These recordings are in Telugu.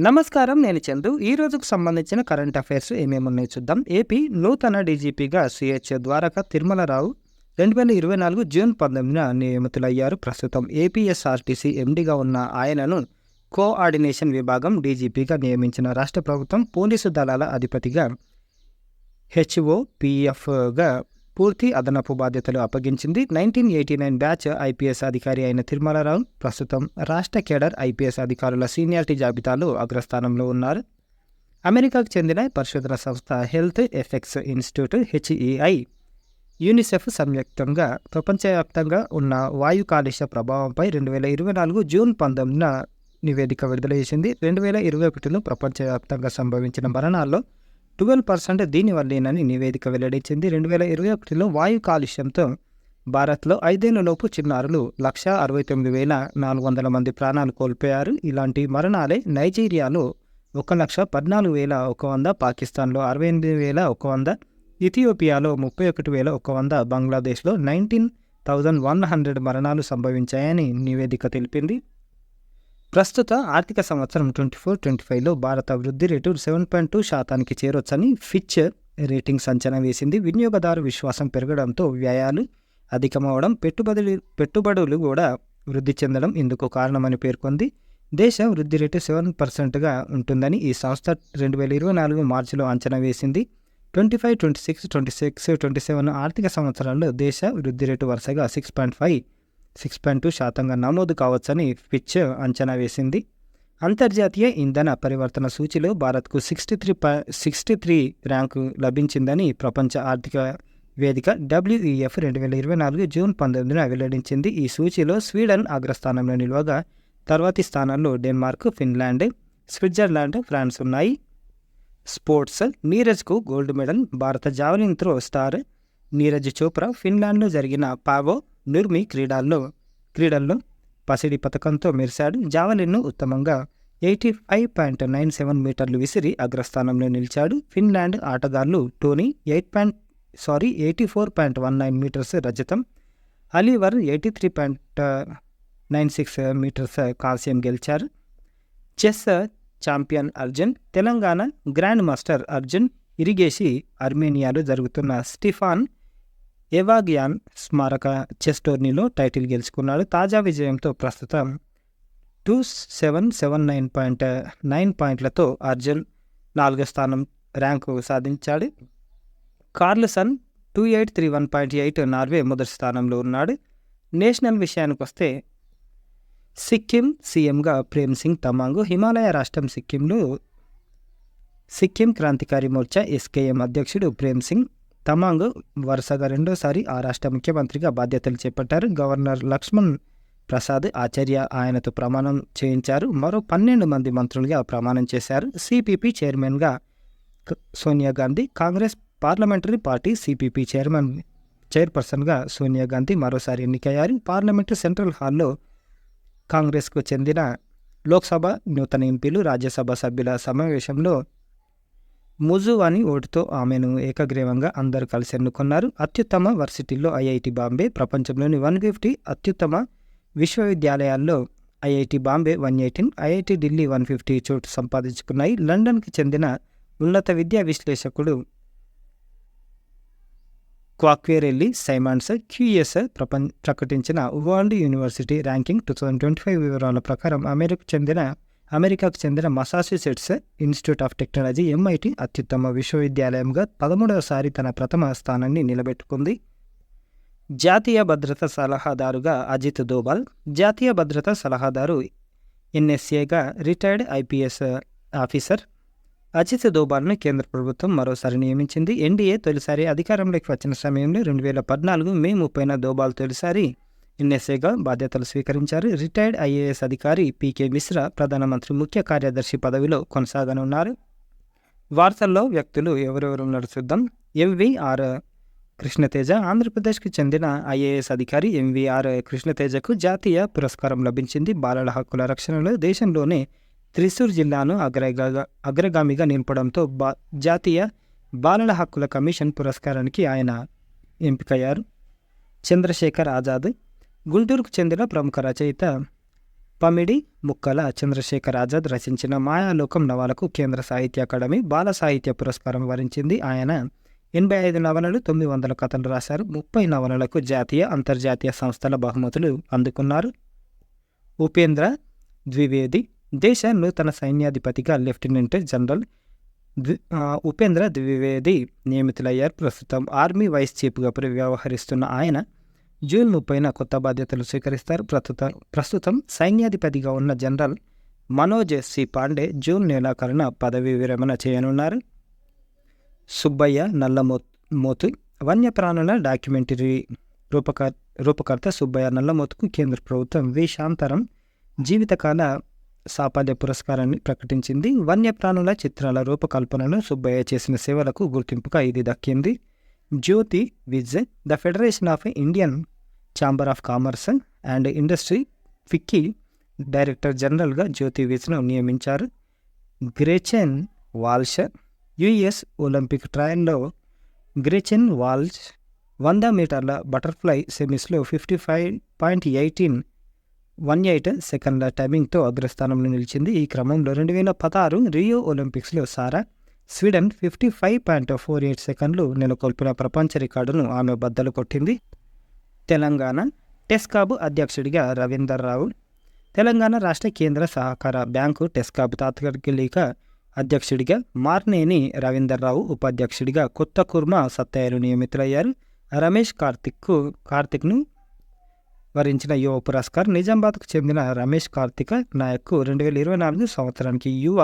నమస్కారం. నేను చందు. ఈ రోజుకు సంబంధించిన కరెంట్ అఫైర్స్ ఏమేమున్నాయో చూద్దాం. ఏపీ నూతన డీజీపీగా సిహెచ్ ద్వారకా తిరుమలరావు 2024 జూన్ 19న నియమితులయ్యారు. ప్రస్తుతం ఏపీఎస్ఆర్టీసీ ఎండీగా ఉన్న ఆయనను కోఆర్డినేషన్ విభాగం డీజీపీగా నియమించిన రాష్ట్ర ప్రభుత్వం పోలీసు దళాల అధిపతిగా హెచ్ఓపీఎఫ్గా పూర్తి అదనపు బాధ్యతలు అప్పగించింది. 1989 బ్యాచ్ ఐపీఎస్ అధికారి అయిన తిరుమలరావు ప్రస్తుతం రాష్ట్ర కేడర్ ఐపీఎస్ అధికారుల సీనియారిటీ జాబితాలో అగ్రస్థానంలో ఉన్నారు. అమెరికాకు చెందిన పరిశోధన సంస్థ హెల్త్ ఎఫెక్ట్స్ ఇన్స్టిట్యూట్ హెచ్ఈఐ, యూనిసెఫ్ సంయుక్తంగా ప్రపంచవ్యాప్తంగా ఉన్న వాయు కాలుష్య ప్రభావంపై 2024 జూన్ 19న నివేదిక విడుదల చేసింది. 2021లో ప్రపంచవ్యాప్తంగా సంభవించిన మరణాల్లో 12% దీనివల్లేనని నివేదిక వెల్లడించింది. 2021లో వాయు కాలుష్యంతో భారత్లో 5 ఏళ్లలోపు చిన్నారులు 169,400 మంది ప్రాణాలు కోల్పోయారు. ఇలాంటి మరణాలే నైజీరియాలో 1,14,100, పాకిస్తాన్లో 68,100, ఇథియోపియాలో 31,100, బంగ్లాదేశ్లో 19,100 మరణాలు సంభవించాయని నివేదిక తెలిపింది. ప్రస్తుత ఆర్థిక సంవత్సరం 24-25లో భారత వృద్ధి రేటు 7.2% చేరొచ్చని ఫిచ్ రేటింగ్స్ అంచనా వేసింది. వినియోగదారు విశ్వాసం పెరగడంతో వ్యయాలు అధికమవడం, పెట్టుబడులు కూడా వృద్ధి చెందడం ఇందుకు కారణమని పేర్కొంది. దేశ వృద్ధి రేటు 7%గా ఉంటుందని ఈ సంస్థ 2024 మార్చిలో అంచనా వేసింది. 25, 26, 27 ఆర్థిక సంవత్సరాల్లో దేశ వృద్ధి రేటు వరుసగా 6.5, 6.2% నమోదు కావచ్చని ఫిచ్ అంచనా వేసింది. అంతర్జాతీయ ఇంధన పరివర్తన సూచిలో భారత్కు 63 ర్యాంకు లభించిందని ప్రపంచ ఆర్థిక వేదిక WEF 2024 జూన్ 19న వెల్లడించింది. ఈ సూచిలో స్వీడన్ అగ్రస్థానంలో నిలవగా తర్వాతి స్థానాల్లో డెన్మార్క్, ఫిన్లాండ్, స్విట్జర్లాండ్, ఫ్రాన్స్ ఉన్నాయి. స్పోర్ట్స్. నీరజ్కు గోల్డ్ మెడల్. భారత javelin throw star Neeraj Chopra ఫిన్లాండ్లో జరిగిన పావో నుర్మి క్రీడల్లో పసిడి పథకంతో మెరిశాడు. జావెలిన్ను ఉత్తమంగా 85.97 మీటర్లు విసిరి అగ్రస్థానంలో నిలిచాడు. ఫిన్లాండ్ ఆటగాళ్లు టోనీ 84.19 మీటర్స్ రజతం, అలీవర్ 83.96 మీటర్స్ కాంస్యం గెలిచారు. Chess champion Arjun, Telangana grand master Arjun Erigaisi ఆర్మేనియాలో జరుగుతున్న స్టీఫాన్ ఎవాగియాన్ స్మారక చెస్ టోర్నీలో టైటిల్ గెలుచుకున్నాడు. తాజా విజయంతో ప్రస్తుతం 2779.9 పాయింట్లతో అర్జున్ 4వ స్థానం ర్యాంకు సాధించాడు. కార్ల్సన్ 2831.8 నార్వే మొదటి స్థానంలో ఉన్నాడు. నేషనల్ విషయానికి వస్తే సిక్కిం సీఎంగా ప్రేమ్ సింగ్ తమాంగ్, హిమాలయ రాష్ట్రం సిక్కింలో సిక్కిం క్రాంతికారి మోర్చా SKM అధ్యక్షుడు ప్రేమ్ సింగ్ తమాంగ్ వరుసగా రెండోసారి ఆ రాష్ట్ర ముఖ్యమంత్రిగా బాధ్యతలు చేపట్టారు. గవర్నర్ లక్ష్మణ్ ప్రసాద్ ఆచార్య ఆయనతో ప్రమాణం చేయించారు. మరో 12 మంది మంత్రులుగా ప్రమాణం చేశారు. CPP చైర్మన్గా Sonia Gandhi, Congress parliamentary party CPP చైర్పర్సన్గా సోనియా గాంధీ మరోసారి ఎన్నికయ్యారు. పార్లమెంటు సెంట్రల్ హాల్లో కాంగ్రెస్కు చెందిన లోక్సభ నూతన ఎంపీలు, రాజ్యసభ సభ్యుల సమావేశంలో ముజువాని ఓటుతో ఆమెను ఏకగ్రీవంగా అందరూ కలిసి ఎన్నుకున్నారు. అత్యుత్తమ వర్సిటీల్లో IIT బాంబే, ప్రపంచంలోని 150 అత్యుత్తమ విశ్వవిద్యాలయాల్లో IIT బాంబే 118, IIT ఢిల్లీ 150 చోటు సంపాదించుకున్నాయి. లండన్కి చెందిన ఉన్నత విద్యా విశ్లేషకుడు క్వాక్వేరెల్లి సైమాన్స్ QS ప్రకటించిన వరల్డ్ యూనివర్సిటీ ర్యాంకింగ్ 2025 వివరాల ప్రకారం అమెరికాకు చెందిన Massachusetts institute of technology MIT అత్యుత్తమ విశ్వవిద్యాలయంగా 13వసారి తన ప్రథమ స్థానాన్ని నిలబెట్టుకుంది. జాతీయ భద్రతా సలహాదారుగా అజిత్ దోబాల్, జాతీయ భద్రతా సలహాదారు NSAగా రిటైర్డ్ IPS ఆఫీసర్ అజిత్ దోబాల్ను కేంద్ర ప్రభుత్వం మరోసారి నియమించింది. NDA తొలిసారి అధికారంలోకి వచ్చిన సమయంలో 2014 మే 30న దోబాల్ తొలిసారి NSAగా బాధ్యతలు స్వీకరించారు. రిటైర్డ్ IAS అధికారి PK మిశ్రా ప్రధానమంత్రి ముఖ్య కార్యదర్శి పదవిలో కొనసాగనున్నారు. వార్తల్లో వ్యక్తులు ఎవరెవరున్నారు చూద్దాం. MVR కృష్ణతేజ. ఆంధ్రప్రదేశ్కి చెందిన IAS అధికారి MVR కృష్ణతేజకు జాతీయ పురస్కారం లభించింది. బాలల హక్కుల రక్షణలో దేశంలోనే త్రిశూర్ జిల్లాను అగ్రగామిగా నింపడంతో జాతీయ బాలల హక్కుల కమిషన్ పురస్కారానికి ఆయన ఎంపికయ్యారు. చంద్రశేఖర్ ఆజాద్. గుంటూరుకు చెందిన ప్రముఖ రచయిత పమిడి ముక్కల చంద్రశేఖర్ ఆజాద్ రచించిన మాయాలోకం నవలకు కేంద్ర సాహిత్య అకాడమీ బాల సాహిత్య పురస్కారం వరించింది. ఆయన 85 నవలలు, 900 కథలు రాశారు. 30 నవలలకు జాతీయ, అంతర్జాతీయ సంస్థల బహుమతులు అందుకున్నారు. ఉపేంద్ర ద్వివేది దేశ నూతన సైన్యాధిపతిగా లెఫ్టినెంట్ జనరల్ ఉపేంద్ర ద్వివేది నియమితులయ్యారు. ప్రస్తుతం ఆర్మీ వైస్ చీఫ్గా వ్యవహరిస్తున్న ఆయన జూన్ 30న కొత్త బాధ్యతలు స్వీకరిస్తారు. ప్రస్తుతం సైన్యాధిపతిగా ఉన్న general Manoj C Pande June నెలాఖరున పదవీ విరమణ చేయనున్నారు. సుబ్బయ్య నల్లమోతు వన్యప్రాణుల డాక్యుమెంటరీ రూపకర్త సుబ్బయ్య నల్లమోతుకు కేంద్ర ప్రభుత్వం శాంతరం జీవితకాల సాఫల్య పురస్కారాన్ని ప్రకటించింది. వన్యప్రాణుల చిత్రాల రూపకల్పనలో సుబ్బయ్య చేసిన సేవలకు గుర్తింపుగా ఇది దక్కింది. Jyoti Vij the Federation of Indian Chamber of Commerce and Industry FICCI director జనరల్గా జ్యోతి విజ్ను నియమించారు. గ్రెచెన్ వాల్ష్ యుఎస్ ఒలింపిక్ ట్రయల్లో గ్రెచెన్ వాల్ష్ 100 మీటర్ల బటర్ఫ్లై సెమీస్లో 55.18 సెకండ్ల టైమింగ్తో అగ్రస్థానంలో నిలిచింది. ఈ క్రమంలో 2016 రియో ఒలింపిక్స్లో సారా స్వీడన్ 55.48 సెకండ్లు నెలకొల్పిన ప్రపంచ రికార్డును ఆమె బద్దలు కొట్టింది. తెలంగాణ టెస్కాబ్ అధ్యక్షుడిగా రవీందర్ రావు తెలంగాణ రాష్ట్ర కేంద్ర సహకార బ్యాంకు టెస్కాబ్ తాత్కాలిక అధ్యక్షుడిగా మార్నేని రవీందర్ రావు, ఉపాధ్యక్షుడిగా కొత్త కుర్మా సత్తయ్యలు నియమితులయ్యారు. రమేష్ కార్తిక్ను వరించిన యువ పురస్కార్ నిజామాబాద్కు చెందిన రమేష్ కార్తిక నాయక్కు 2024 సంవత్సరానికి యువ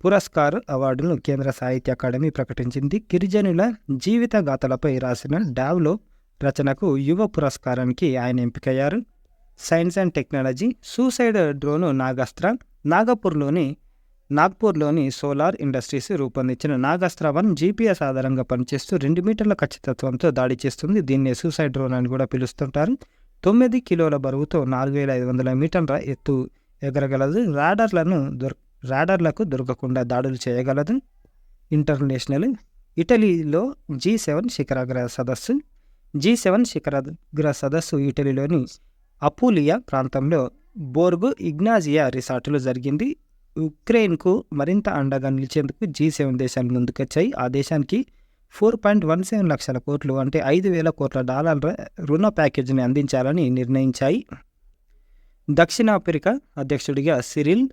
పురస్కార్ అవార్డును కేంద్ర సాహిత్య అకాడమీ ప్రకటించింది. గిరిజనుల జీవిత గాథలపై రాసిన డావ్లో రచనకు యువ పురస్కారానికి ఆయన ఎంపికయ్యారు. Science and technology suicide drone Nagastra నాగ్పూర్లోని సోలార్ ఇండస్ట్రీస్ రూపొందించిన నాగాస్త్ర 1 జీపీఎస్ ఆధారంగా పనిచేస్తూ 2 మీటర్ల ఖచ్చితత్వంతో దాడి చేస్తుంది. దీన్నే సూసైడ్ డ్రోన్ అని కూడా పిలుస్తుంటారు. 9 కిలోల బరువుతో 4500 మీటర్ల ఎత్తు ఎగరగలదు. రాడార్లకు దొరకకుండా దాడులు చేయగలదు. ఇంటర్నేషనల్ ఇటలీలో G7 శిఖరాగ్ర సదస్సు ఇటలీలోని అపూలియా ప్రాంతంలో బోర్గు ఇగ్నాజియా రిసార్టులో జరిగింది. ఉక్రెయిన్కు మరింత అండగా నిలిచేందుకు G7 దేశాలు ముందుకొచ్చాయి. ఆ దేశానికి 4.17 లక్షల కోట్లు అంటే $5,000 కోట్ల రుణ ప్యాకేజీని అందించాలని నిర్ణయించాయి. దక్షిణాఫ్రికా అధ్యక్షుడిగా సిరిల్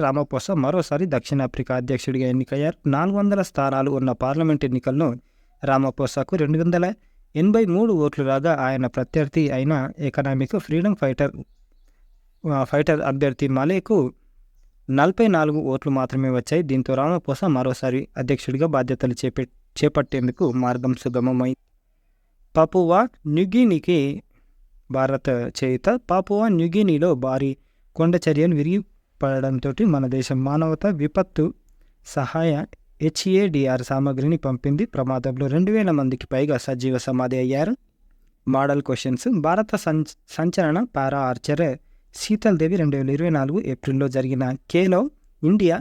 రామపోసా మరోసారి దక్షిణాఫ్రికా అధ్యక్షుడిగా ఎన్నికయ్యారు. 400 స్థానాలు ఉన్న పార్లమెంట్ ఎన్నికల్లో రామపోసాకు 283 ఓట్లు రాగా ఆయన ప్రత్యర్థి అయిన ఎకనామిక్ ఫ్రీడమ్ ఫైటర్ అభ్యర్థి మలేకు 44 ఓట్లు మాత్రమే వచ్చాయి. దీంతో రామపోసా మరోసారి అధ్యక్షుడిగా బాధ్యతలు చేపట్టేందుకు మార్గం సుగమమైంది. పాపువా న్యూగినీకి భారత చేయుత పాపువా న్యూగినీలో భారీ కొండ చర్యలు విరిగిపడడంతో మన దేశం మానవతా విపత్తు సహాయ HADR సామగ్రిని పంపింది. ప్రమాదంలో 2000 మందికి పైగా సజీవ సమాధి అయ్యారు. Model questions. భారత సంచలన పారా ఆర్చర్ శీతల్ దేవి 2024 ఏప్రిల్లో జరిగిన ఖేలో ఇండియా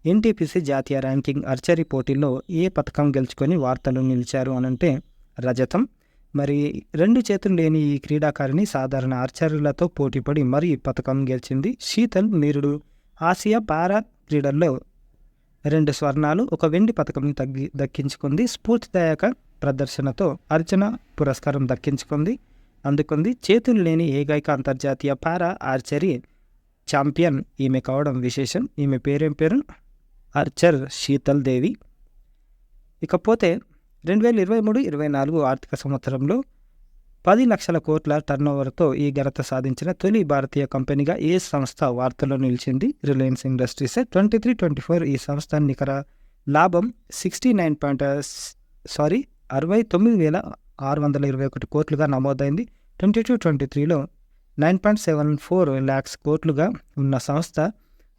NTPC జాతీయ ర్యాంకింగ్ ఆర్చరీ పోటీల్లో ఏ పథకం గెలుచుకొని వార్తలు నిలిచారు అనంటే రజతం. మరి 2 చేతులు లేని ఈ క్రీడాకారిణి సాధారణ ఆర్చర్లతో పోటీపడి మరీ పథకం గెలిచింది. శీతల్ నీరుడు ఆసియా పారా క్రీడల్లో 2 స్వర్ణాలు, 1 వెండి పథకం దక్కించుకుంది. స్ఫూర్తిదాయక ప్రదర్శనతో అర్చన పురస్కారం అందుకుంది. చేతులు లేని ఏకైక అంతర్జాతీయ పారా ఆర్చరీ ఛాంపియన్ ఈమె కావడం విశేషం. ఈమె పేరు ఆర్చర్ శీతల్ దేవి. ఇకపోతే 2023-24 ఆర్థిక సంవత్సరంలో 10 లక్షల కోట్ల టర్నోవర్తో ఈ ఘనత సాధించిన తొలి భారతీయ కంపెనీగా ఏ సంస్థ వార్తల్లో నిలిచింది? Reliance industries. 23-24 ఈ సంస్థ నికర లాభం 69,621 కోట్లుగా నమోదైంది. 22-23లో 9.74 lakhs కోట్లుగా ఉన్న సంస్థ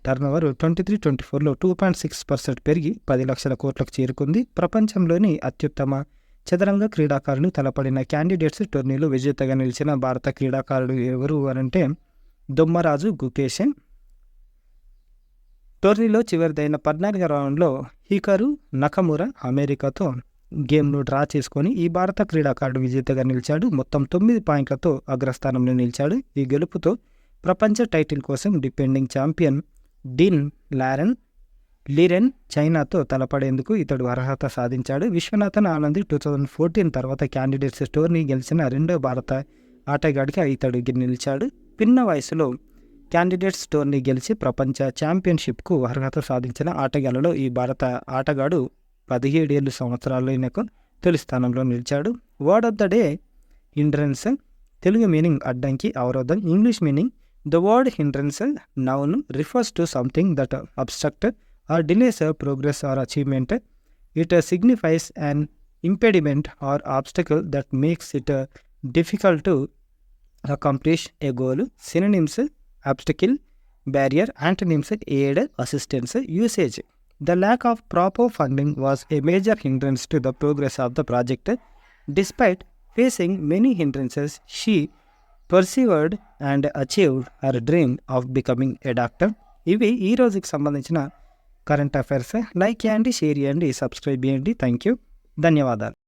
టర్నోవర్ 23-24లో 2.6% పెరిగి 10 లక్షల కోట్లకు చేరుకుంది. ప్రపంచంలోని అత్యుత్తమ చదరంగ క్రీడాకారులు తలపడిన క్యాండిడేట్స్ టోర్నీలో విజేతగా నిలిచిన భారత క్రీడాకారుడు ఎవరు అనంటే దొమ్మరాజు గుకేష్. టోర్నీలో చివరిదైన 14వ రౌండ్లో హికారు నకమురా అమెరికాతో గేమ్ను డ్రా చేసుకొని ఈ భారత క్రీడాకారుడు విజేతగా నిలిచాడు. మొత్తం 9 పాయింట్లతో అగ్రస్థానంలో నిలిచాడు. ఈ గెలుపుతో ప్రపంచ టైటిల్ కోసం డిపెండింగ్ ఛాంపియన్ డిన్ లీరెన్ చైనాతో తలపడేందుకు ఇతడు అర్హత సాధించాడు. విశ్వనాథన్ ఆనంద్ 2014 తర్వాత క్యాండిడేట్స్ టోర్నీ గెలిచిన రెండో భారత ఆటగాడిగా ఇతడు నిలిచాడు. పిన్న వయసులో క్యాండిడేట్స్ టోర్నీ గెలిచి ప్రపంచ ఛాంపియన్షిప్కు అర్హత సాధించిన ఆటగాళ్లలో ఈ భారత ఆటగాడు 17 సంవత్సరాలైనకు తొలి స్థానంలో నిలిచాడు. Word of the day hindrance. Telugu meaning అడ్డంకి, అవరోధం. English meaning the word hindrance noun refers to something that obstructs or delays progress or achievement. It signifies an impediment or obstacle that makes it difficult to accomplish a goal. Synonyms obstacle, barrier. Antonyms aid, assistance. Usage. The lack of proper funding was a major hindrance to the progress of the project. Despite facing many hindrances, she persevered and achieved her dream of becoming a doctor. ఇవి ఈ రోజుకి సంబంధించిన కరెంట్ అఫైర్స్. లైక్ చేయండి, షేర్ చేయండి, సబ్స్క్రైబ్ చేయండి. థ్యాంక్ యూ, ధన్యవాదాలు.